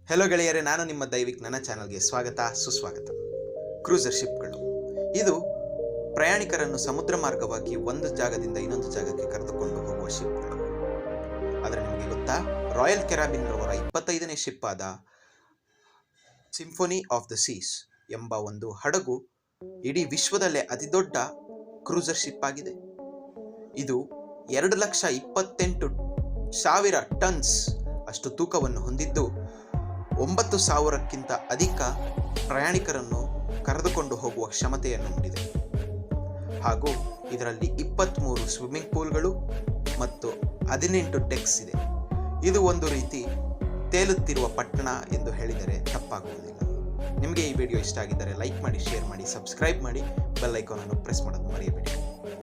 Hello ಗೆಳೆಯರೇ, ನಾನು ನಿಮ್ಮ ದೈವಿಕ್. ನನ್ನ ಚಾನಲ್ಗೆ ಸ್ವಾಗತ, ಸುಸ್ವಾಗತ. ಕ್ರೂಸರ್ ಶಿಪ್ಗಳು ಇದು ಪ್ರಯಾಣಿಕರನ್ನು ಸಮುದ್ರ ಮಾರ್ಗವಾಗಿ ಒಂದು ಜಾಗದಿಂದ ಇನ್ನೊಂದು ಜಾಗಕ್ಕೆ ಕರೆದುಕೊಂಡು ಹೋಗುವ ಶಿಪ್ಗಳು. ಆದರೆ ನಿಮಗೆ ಗೊತ್ತಾ, ರಾಯಲ್ ಕೆರಾಬಿನ್ ರವರ 25ನೇ ಶಿಪ್ ಆದ ಸಿಂಫೋನಿ ಆಫ್ ದ ಸೀಸ್ ಎಂಬ ಒಂದು ಹಡಗು ಇಡೀ ವಿಶ್ವದಲ್ಲೇ ಅತಿದೊಡ್ಡ ಕ್ರೂಸರ್ ಶಿಪ್ ಆಗಿದೆ. ಇದು 2,28,000 ಟನ್ಸ್ ಅಷ್ಟು ತೂಕವನ್ನು ಹೊಂದಿದ್ದು 9,000ಕ್ಕಿಂತ ಅಧಿಕ ಪ್ರಯಾಣಿಕರನ್ನು ಕರೆದುಕೊಂಡು ಹೋಗುವ ಕ್ಷಮತೆಯನ್ನು ಹೊಂದಿದೆ. ಹಾಗೂ ಇದರಲ್ಲಿ 23 ಸ್ವಿಮ್ಮಿಂಗ್ ಪೂಲ್ಗಳು ಮತ್ತು 18 ಡೆಕ್ಸ್ ಇದೆ. ಇದು ಒಂದು ರೀತಿ ತೇಲುತ್ತಿರುವ ಪಟ್ಟಣ ಎಂದು ಹೇಳಿದರೆ ತಪ್ಪಾಗುವುದಿಲ್ಲ. ನಿಮಗೆ ಈ ವಿಡಿಯೋ ಇಷ್ಟ ಆಗಿದ್ದರೆ ಲೈಕ್ ಮಾಡಿ, ಶೇರ್ ಮಾಡಿ, ಸಬ್ಸ್ಕ್ರೈಬ್ ಮಾಡಿ, ಬೆಲ್ ಐಕಾನ್ ಅನ್ನು ಪ್ರೆಸ್ ಮಾಡೋದು ಮರೆಯಬೇಡಿ.